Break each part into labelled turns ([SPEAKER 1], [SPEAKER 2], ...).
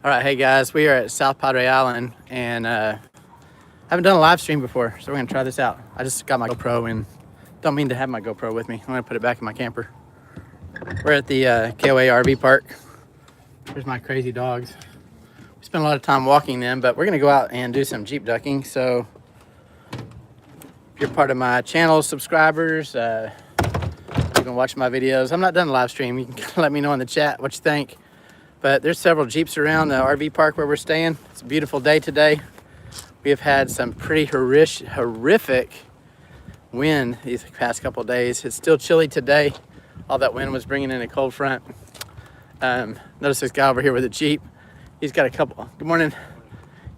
[SPEAKER 1] All right, hey guys, we are at South Padre Island and haven't done a live stream before, so we're gonna try this out. I just got my GoPro and don't mean to have my GoPro with me. I'm gonna put it back in my camper. We're at the KOA RV Park. Here's my crazy dogs. We spend a lot of time walking them, but we're gonna go out and do some Jeep ducking. So if you're part of my channel subscribers, you can watch my videos. I'm not done a live stream. You can let me know in the chat what you think. But there's several Jeeps around the RV park where we're staying. It's a beautiful day today. We have had some pretty horrific wind these past couple of days. It's still chilly today. All that wind was bringing in a cold front. Notice this guy over here with a Jeep. He's got a couple, good morning.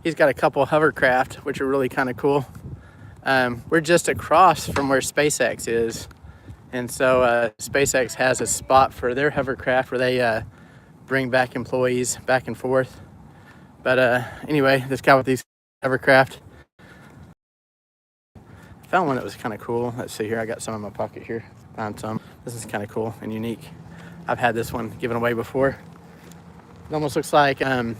[SPEAKER 1] He's got a couple Hovercraft, which are really kind of cool. We're just across from where SpaceX is. And so SpaceX has a spot for their Hovercraft where they bring back employees back and forth. But anyway, this guy with these Hovercraft, I found one that was kind of cool. Let's see here, I got some in my pocket here. Found some. This is kind of cool and unique. I've had this one given away before. It almost looks like, oh,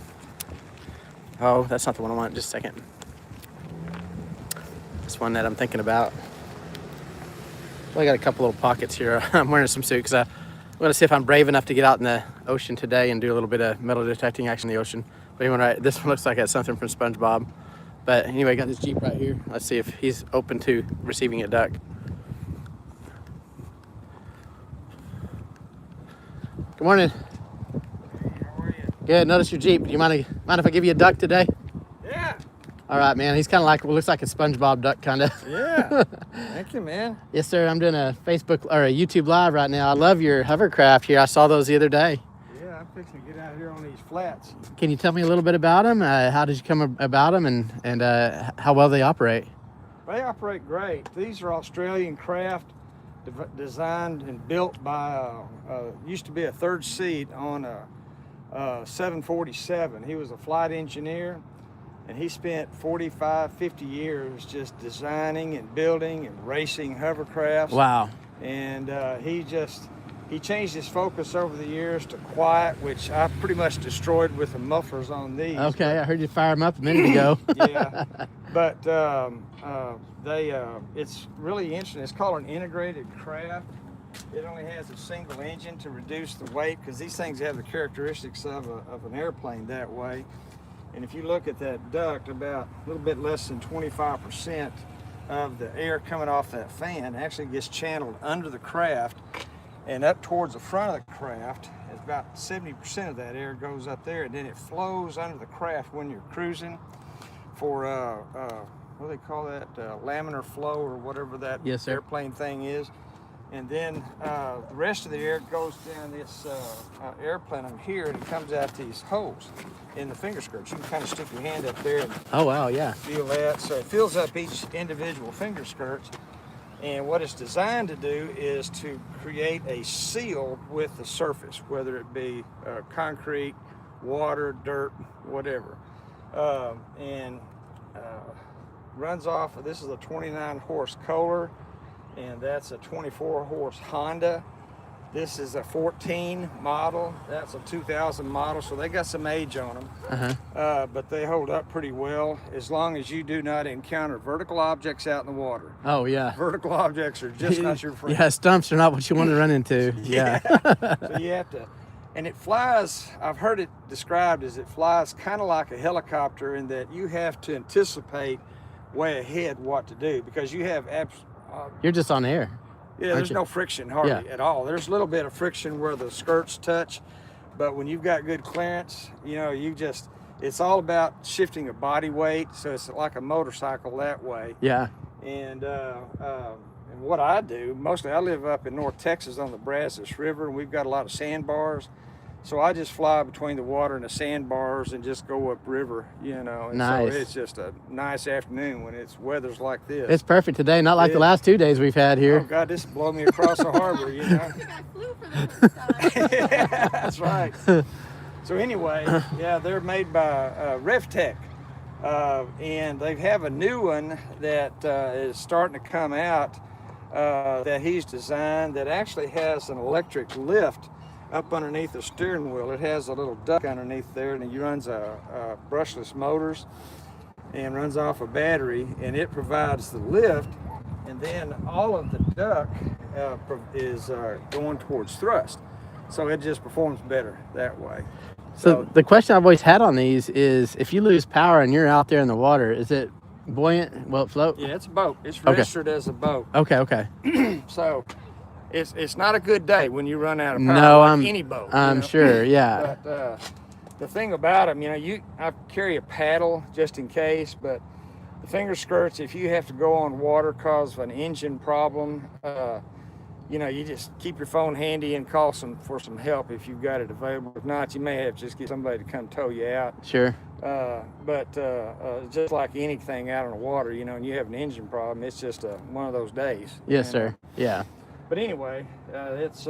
[SPEAKER 1] that's not the one I want, just a second. This one that I'm thinking about. Well, I got a couple little pockets here. I'm wearing some suit because I'm going to see if I'm brave enough to get out in the ocean today and do a little bit of metal detecting action in the ocean. But anyway, right, this one looks like it's something from SpongeBob. But anyway, got this Jeep right here. Let's see if he's open to receiving a duck. Good morning.
[SPEAKER 2] How are you?
[SPEAKER 1] Good. Notice your Jeep. Do you mind if I give you a duck today?
[SPEAKER 2] Yeah.
[SPEAKER 1] All right, man. He's kind of like, looks like a SpongeBob duck, kind of.
[SPEAKER 2] Yeah. Thank you, man.
[SPEAKER 1] Yes, sir. I'm doing a Facebook or a YouTube live right now. I love your Hovercraft here. I saw those the other day.
[SPEAKER 2] Yeah, I'm fixing to get out here on these flats.
[SPEAKER 1] Can you tell me a little bit about them? How did you come about them, and how well they operate?
[SPEAKER 2] They operate great. These are Australian craft, designed and built by used to be a third seat on a 747. He was a flight engineer, and he spent 45, 50 years just designing and building and racing hovercrafts.
[SPEAKER 1] Wow.
[SPEAKER 2] And he changed his focus over the years to quiet, which I pretty much destroyed with the mufflers on these.
[SPEAKER 1] Okay, I heard you fire them up a minute ago.
[SPEAKER 2] Yeah, but it's really interesting. It's called an integrated craft. It only has a single engine to reduce the weight, because these things have the characteristics of an airplane that way. And if you look at that duct, about a little bit less than 25% of the air coming off that fan actually gets channeled under the craft and up towards the front of the craft. It's about 70% of that air goes up there, and then it flows under the craft when you're cruising for what do they call that, laminar flow or whatever that
[SPEAKER 1] Yes, sir.
[SPEAKER 2] airplane thing is. And then the rest of the air goes down this airplane up here, and it comes out these holes in the finger skirts. You can kind of stick your hand up there and
[SPEAKER 1] Oh, wow, yeah.
[SPEAKER 2] feel that. So it fills up each individual finger skirts. And what it's designed to do is to create a seal with the surface, whether it be concrete, water, dirt, whatever. Runs off of, this is a 29 horse Kohler, and that's a 24 horse Honda. This is a 14 model. That's a 2000 model, so they got some age on them. But they hold up pretty well as long as you do not encounter vertical objects out in the water.
[SPEAKER 1] Oh, yeah.
[SPEAKER 2] Vertical objects are just not your friend.
[SPEAKER 1] Yeah, stumps are not what you want to run into. Yeah.
[SPEAKER 2] So you have to, and it flies, I've heard it described as it flies kind of like a helicopter, in that you have to anticipate way ahead what to do, because you have
[SPEAKER 1] You're just on air.
[SPEAKER 2] yeah, there's no friction hardly at all. There's a little bit of friction where the skirts touch, but when you've got good clearance, you know, it's all about shifting a body weight, so it's like a motorcycle that way.
[SPEAKER 1] Yeah.
[SPEAKER 2] And what I do, mostly I live up in North Texas on the Brazos River, and we've got a lot of sandbars. So I just fly between the water and the sandbars and just go upriver, you know. And
[SPEAKER 1] Nice.
[SPEAKER 2] So it's just a nice afternoon when weather's like this.
[SPEAKER 1] It's perfect today, not like the last 2 days we've had
[SPEAKER 2] Oh
[SPEAKER 1] here.
[SPEAKER 2] God, this blow me across the harbor, you know.
[SPEAKER 3] I think I flew for the first time.
[SPEAKER 2] Yeah, that's right. So anyway, yeah, they're made by RevTech, and they have a new one that is starting to come out that he's designed that actually has an electric lift up underneath the steering wheel, it has a little duct underneath there, and it runs brushless motors and runs off a battery, and it provides the lift, and then all of the duct is going towards thrust, so it just performs better that way.
[SPEAKER 1] So the question I've always had on these is, if you lose power and you're out there in the water, is it buoyant? Will it float?
[SPEAKER 2] Yeah, it's a boat. It's registered as a boat.
[SPEAKER 1] Okay.
[SPEAKER 2] So it's not a good day when you run out of power.
[SPEAKER 1] No,
[SPEAKER 2] like any boat.
[SPEAKER 1] I'm sure. Yeah.
[SPEAKER 2] But the thing about them, I carry a paddle just in case, but the finger skirts, if you have to go on water cause of an engine problem, you just keep your phone handy and call for some help if you've got it available. If not, you may have to just get somebody to come tow you out.
[SPEAKER 1] Sure.
[SPEAKER 2] But just like anything out on the water, and you have an engine problem, it's just one of those days.
[SPEAKER 1] Yes, sir. Yeah.
[SPEAKER 2] But anyway, it's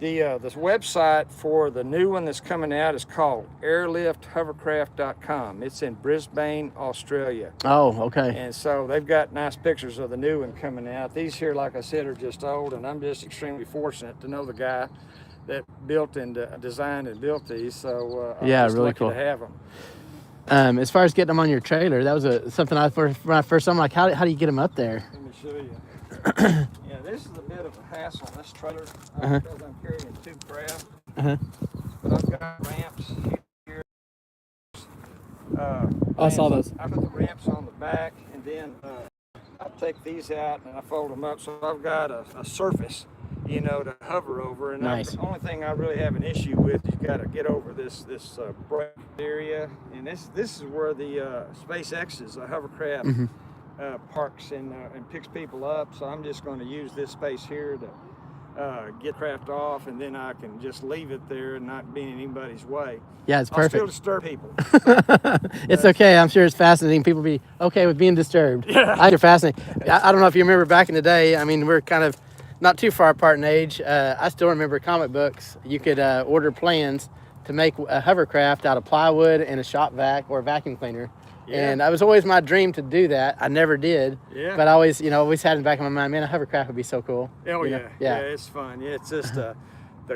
[SPEAKER 2] this website for the new one that's coming out is called airlifthovercraft.com. It's in Brisbane, Australia.
[SPEAKER 1] Oh, okay.
[SPEAKER 2] And so they've got nice pictures of the new one coming out. These here, like I said, are just old, and I'm just extremely fortunate to know the guy that built and designed and built these. So I'm just
[SPEAKER 1] really
[SPEAKER 2] lucky
[SPEAKER 1] cool
[SPEAKER 2] to have them.
[SPEAKER 1] As far as getting them on your trailer, that was something when I first I'm like, how do you get them up there?
[SPEAKER 2] Let me show you. Yeah, this is a bit of a hassle, this trailer,
[SPEAKER 1] Uh-huh.
[SPEAKER 2] because I'm carrying two craft.
[SPEAKER 1] Uh-huh.
[SPEAKER 2] But I've got ramps here.
[SPEAKER 1] I saw those.
[SPEAKER 2] I put the ramps on the back, and then I take these out and I fold them up, so I've got a surface, to hover over. And
[SPEAKER 1] Nice.
[SPEAKER 2] The only thing I really have an issue with is you got to get over this break area, and this is where the SpaceX's hovercraft.
[SPEAKER 1] Mm-hmm.
[SPEAKER 2] Parks and picks people up, so I'm just going to use this space here to get craft off, and then I can just leave it there and not be in anybody's way.
[SPEAKER 1] Yeah, it's
[SPEAKER 2] I'll
[SPEAKER 1] perfect.
[SPEAKER 2] still disturb people.
[SPEAKER 1] It's okay. I'm sure it's fascinating. People be okay with being disturbed.
[SPEAKER 2] Yeah.
[SPEAKER 1] I think you're fascinating. I don't know if you remember back in the day. I mean, we're kind of not too far apart in age. I still remember comic books. You could order plans to make a hovercraft out of plywood and a shop vac or a vacuum cleaner.
[SPEAKER 2] Yeah.
[SPEAKER 1] And it was always my dream to do that. I never did.
[SPEAKER 2] Yeah.
[SPEAKER 1] But I always had in the back of my mind, man, a hovercraft would be so cool.
[SPEAKER 2] Oh,
[SPEAKER 1] Yeah.
[SPEAKER 2] yeah, it's fun. Yeah, it's just the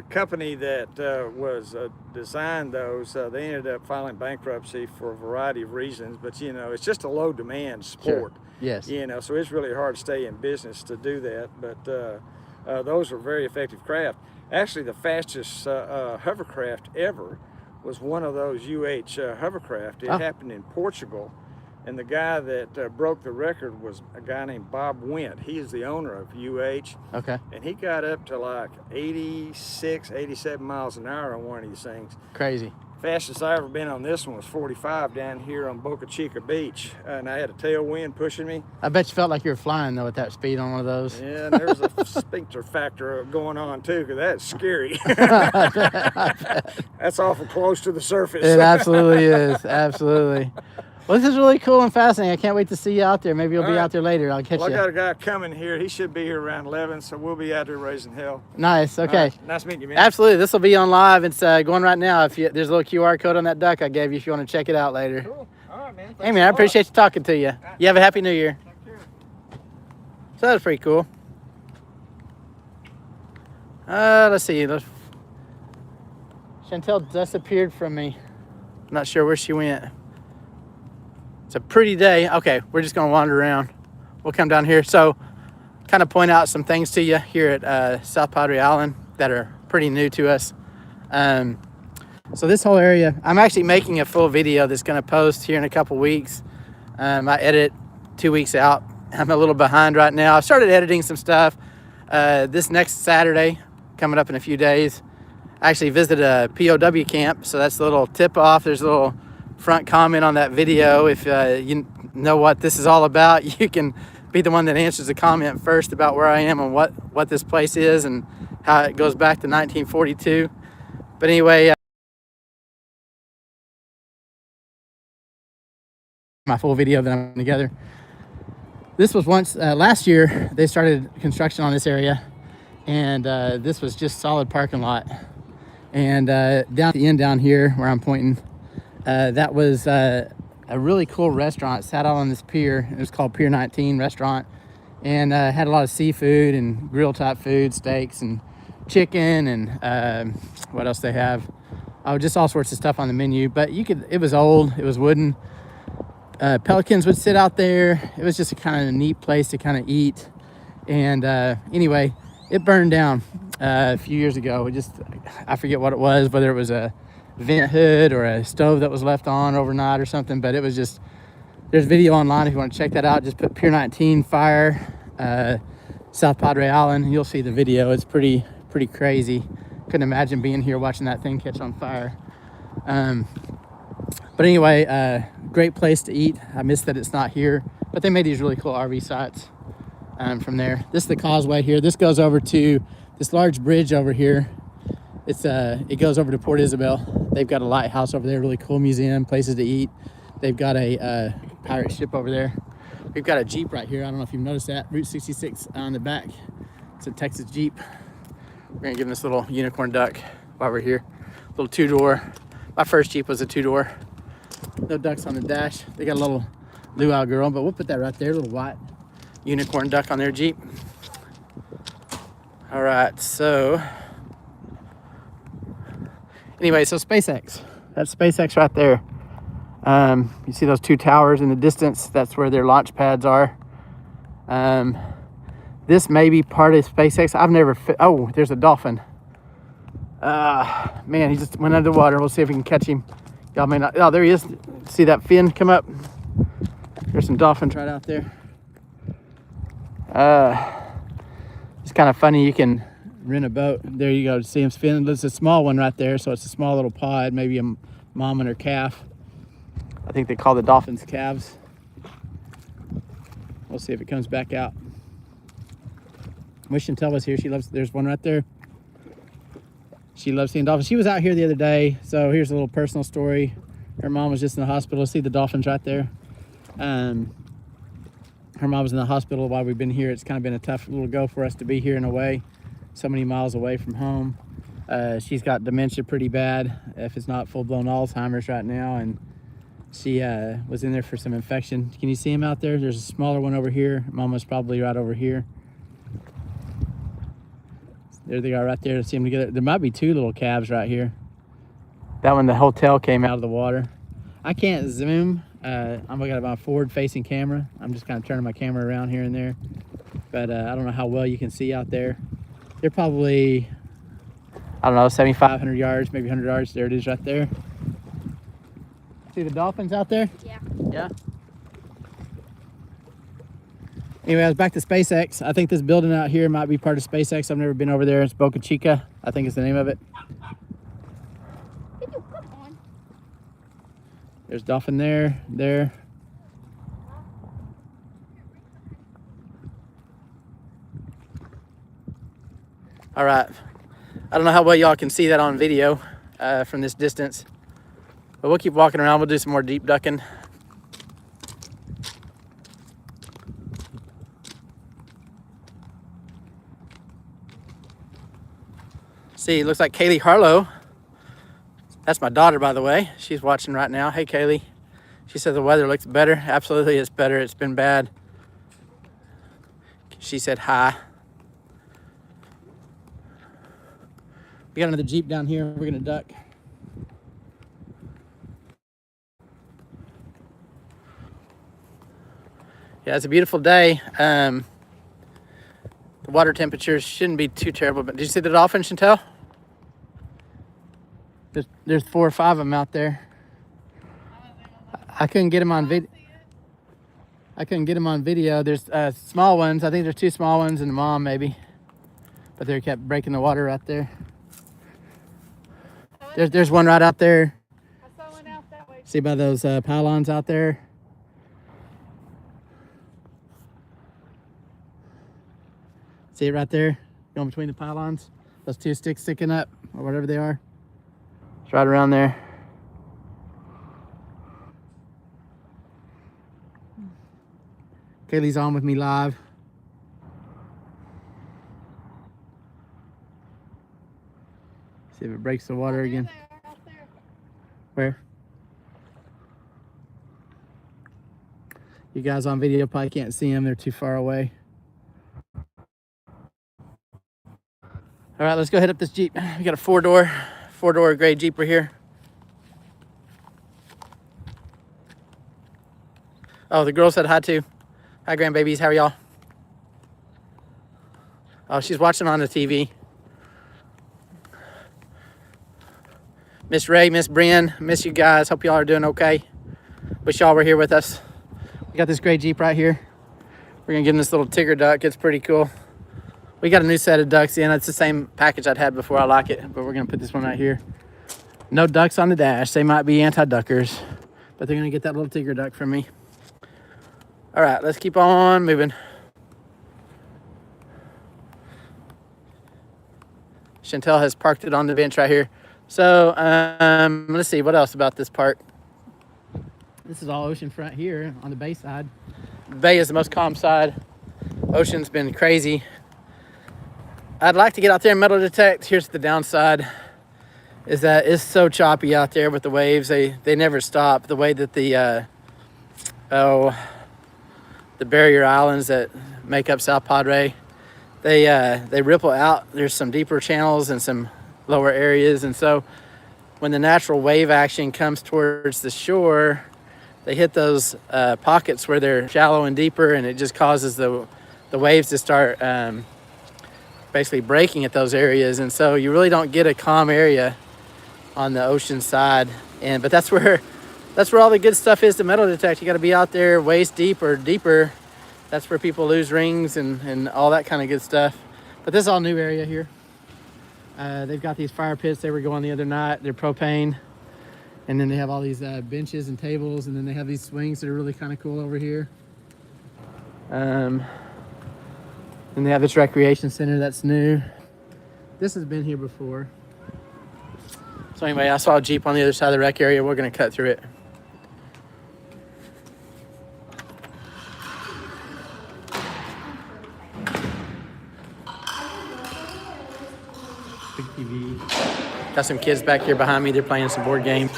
[SPEAKER 2] company that was designed those, they ended up filing bankruptcy for a variety of reasons, but it's just a low demand sport.
[SPEAKER 1] Sure. Yes.
[SPEAKER 2] So it's really hard to stay in business to do that, but those are very effective craft. Actually, the fastest hovercraft ever was one of those hovercraft. It happened in Portugal, and the guy that broke the record was a guy named Bob Went. He is the owner of
[SPEAKER 1] Okay.
[SPEAKER 2] and he got up to like 86, 87 miles an hour on one of these things.
[SPEAKER 1] Crazy.
[SPEAKER 2] Fastest I ever been on this one was 45 down here on Boca Chica Beach, and I had a tailwind pushing me.
[SPEAKER 1] I bet you felt like you were flying though at that speed on one of those.
[SPEAKER 2] Yeah, and there's a sphincter factor going on too, because that's scary. That's awful close to the surface.
[SPEAKER 1] It absolutely is. Absolutely. Well, this is really cool and fascinating. I can't wait to see you out there. Maybe you'll be out there later. I'll catch
[SPEAKER 2] Well,
[SPEAKER 1] you.
[SPEAKER 2] I got a guy coming here. He should be here around 11, so we'll be out there raising hell.
[SPEAKER 1] Nice. Okay.
[SPEAKER 2] All right. Nice meeting you, man.
[SPEAKER 1] Absolutely. This will be on live. It's going right now. If there's a little QR code on that duck I gave you if you want to check it out later.
[SPEAKER 2] Cool. All right, man.
[SPEAKER 1] Hey, man, I appreciate you talking to you. You have a happy new year.
[SPEAKER 2] Take care.
[SPEAKER 1] So that was pretty cool. Let's see. Chantel disappeared from me. I'm not sure where she went. It's a pretty day. Okay, we're just gonna wander around. We'll come down here. So kind of point out some things to you here at South Padre Island that are pretty new to us. So this whole area, I'm actually making a full video that's gonna post here in a couple weeks. I edit 2 weeks out. I'm a little behind right now. I started editing some stuff this next Saturday, coming up in a few days. I actually visited a POW camp, so that's a little tip off. There's a little front comment on that video. If you know what this is all about, you can be the one that answers the comment first about where I am and what this place is and how it goes back to 1942. But anyway, my full video that I'm putting together. This was once, last year, they started construction on this area, and this was just solid parking lot. And down at the end down here where I'm pointing, that was a really cool restaurant. It sat out on this pier. It was called Pier 19 Restaurant, and had a lot of seafood and grill type food, steaks and chicken and what else they have. Oh, just all sorts of stuff on the menu. But it was old, it was wooden. Pelicans would sit out there. It was just a kind of a neat place to kind of eat. And anyway, it burned down a few years ago. I forget what it was, whether it was a vent hood or a stove that was left on overnight or something. But it was just, there's video online if you want to check that out. Just put Pier 19 fire, South Padre Island, and you'll see the video. It's pretty crazy. Couldn't imagine being here watching that thing catch on fire. But anyway, great place to eat. I miss that it's not here, but they made these really cool RV sites from there. This is the causeway here. This goes over to this large bridge over here. It goes over to Port Isabel. They've got a lighthouse over there, really cool museum, places to eat. They've got a pirate ship over there. We've got a Jeep right here. I don't know if you've noticed that. Route 66 on the back. It's a Texas Jeep. We're gonna give them this little unicorn duck while we're here. Little two-door. My first Jeep was a two-door. No ducks on the dash. They got a little luau girl, but we'll put that right there. A little white unicorn duck on their Jeep. All right, so anyway, so SpaceX. That's SpaceX right there. You see those two towers in the distance? That's where their launch pads are. This may be part of SpaceX. I've never oh, there's a dolphin. Man, he just went under the water. We'll see if we can catch him. Y'all may not. Oh, there he is. See that fin come up? There's some dolphins right out there. It's kind of funny. You can rent a boat. There you go. See him spin. There's a small one right there. So it's a small little pod, maybe a mom and her calf. I think they call the dolphins calves. We'll see if it comes back out. Wish Chantel was here. She loves, there's one right there. She loves seeing dolphins. She was out here the other day. So here's a little personal story. Her mom was just in the hospital. See the dolphins right there. Her mom was in the hospital while we've been here. It's kind of been a tough little go for us to be here in a way. So many miles away from home. She's got dementia pretty bad, if it's not full-blown Alzheimer's right now. And she was in there for some infection. Can you see him out there? There's a smaller one over here. Mama's probably right over here. There they are right there. See them together. There might be two little calves right here. That one, the hotel came out of the water. I can't zoom. I've got my forward-facing camera. I'm just kind of turning my camera around here and there. But I don't know how well you can see out there. They're probably, I don't know, 7,500 yards, maybe 100 yards. There it is right there. See the dolphins out there?
[SPEAKER 3] Yeah.
[SPEAKER 1] Yeah. Anyway, I was back to SpaceX. I think this building out here might be part of SpaceX. I've never been over there. It's Boca Chica, I think is the name of it.
[SPEAKER 3] Come on.
[SPEAKER 1] There's Dolphin there. All right. I don't know how well y'all can see that on video from this distance, but we'll keep walking around. We'll do some more deep ducking. See, it looks like Kaylee Harlow. That's my daughter, by the way. She's watching right now. Hey, Kaylee. She said the weather looks better. Absolutely, it's better. It's been bad. She said hi. We got another Jeep down here. We're gonna duck. Yeah, it's a beautiful day. The water temperatures shouldn't be too terrible, but did you see the dolphin, Chantel? There's 4 or 5 of them out there. I couldn't get them on video. I couldn't get them on video. There's small ones. I think there's 2 small ones and a mom maybe, but they kept breaking the water out there. There's one right out there.
[SPEAKER 3] I saw one out that way.
[SPEAKER 1] See by those pylons out there? See it right there? Going between the pylons? Those 2 sticks sticking up, or whatever they are. It's right around there. Kaylee's on with me live. See if it breaks the water again.
[SPEAKER 3] Out there.
[SPEAKER 1] Where? You guys on video probably can't see them. They're too far away. All right, let's go hit up this Jeep. We got a four-door gray Jeep right here. Oh, the girl said hi too. Hi, grandbabies. How are y'all? Oh, she's watching on the TV. Miss Ray, Miss Bryn, miss you guys. Hope y'all are doing okay. Wish y'all were here with us. We got this gray Jeep right here. We're gonna give him this little Tigger duck. It's pretty cool. We got a new set of ducks in. It's the same package I'd had before. I like it, but we're gonna put this one right here. No ducks on the dash. They might be anti-duckers, but they're gonna get that little Tigger duck from me. All right, let's keep on moving. Chantel has parked it on the bench right here. So let's see what else about this park. This is all oceanfront here on the bay side. The bay is the most calm side. Ocean's been crazy. I'd like to get out there and metal detect. Here's the downside, is that it's so choppy out there with the waves. They never stop. The way that the barrier islands that make up South Padre, they ripple out. There's some deeper channels and some lower areas, and so when the natural wave action comes towards the shore, they hit those pockets where they're shallow and deeper, and it just causes the waves to start basically breaking at those areas, and so you really don't get a calm area on the ocean side. But that's where all the good stuff is to metal detect. You got to be out there waist deep or deeper. That's where people lose rings and all that kind of good stuff. But this is all new area here. They've got these fire pits. They were going the other night. They're propane, and then they have all these benches and tables, and then they have these swings that are really kind of cool over here. And they have this recreation center that's new. This has been here before. So anyway, I saw a Jeep on the other side of the rec area. We're gonna cut through it. Big TV. Got some kids back here behind me. They're playing some board games.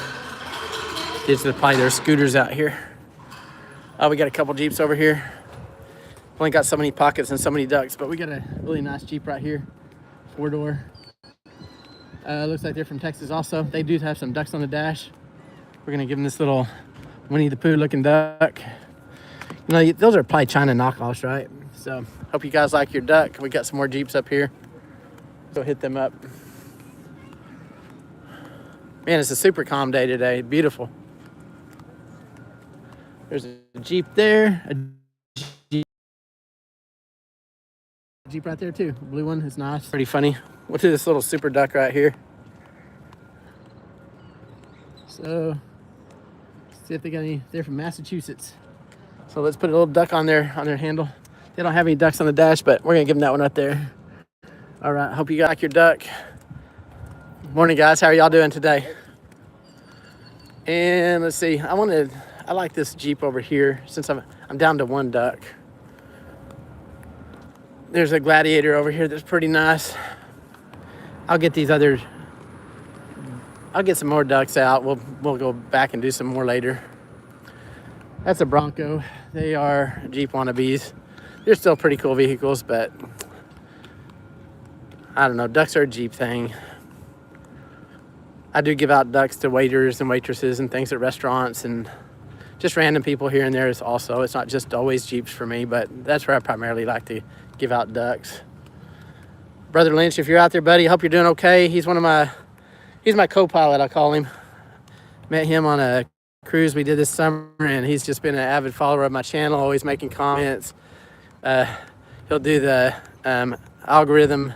[SPEAKER 1] Kids that play their scooters out here. Oh, we got a couple Jeeps over here. Only got so many pockets and so many ducks, but we got a really nice Jeep right here, four-door. Looks like they're from Texas also. They do have some ducks on the dash. We're gonna give them this little Winnie the Pooh looking duck. You know, those are probably China knockoffs, right? So hope you guys like your duck. We got some more Jeeps up here. Go hit them up. Man, it's a super calm day today. Beautiful. There's a Jeep there. Jeep right there too. Blue one is nice. Pretty funny. Look at this little super duck right here. So let's see if they got any. They're from Massachusetts. So let's put a little duck on their handle. They don't have any ducks on the dash, but we're gonna give them that one right there. All right, hope you got your duck. Morning guys, how are y'all doing today? And let's see, I like this Jeep over here since I'm down to one duck. There's a Gladiator over here that's pretty nice. I'll get some more ducks out. We'll go back and do some more later. That's a Bronco. They are Jeep wannabes. They're still pretty cool vehicles, but I don't know, ducks are a Jeep thing. I do give out ducks to waiters and waitresses and things at restaurants, and just random people here and there is also. It's not just always Jeeps for me, but that's where I primarily like to give out ducks. Brother Lynch, if you're out there, buddy, I hope you're doing okay. He's my co-pilot, I call him. Met him on a cruise we did this summer, and he's just been an avid follower of my channel, always making comments. He'll do the algorithm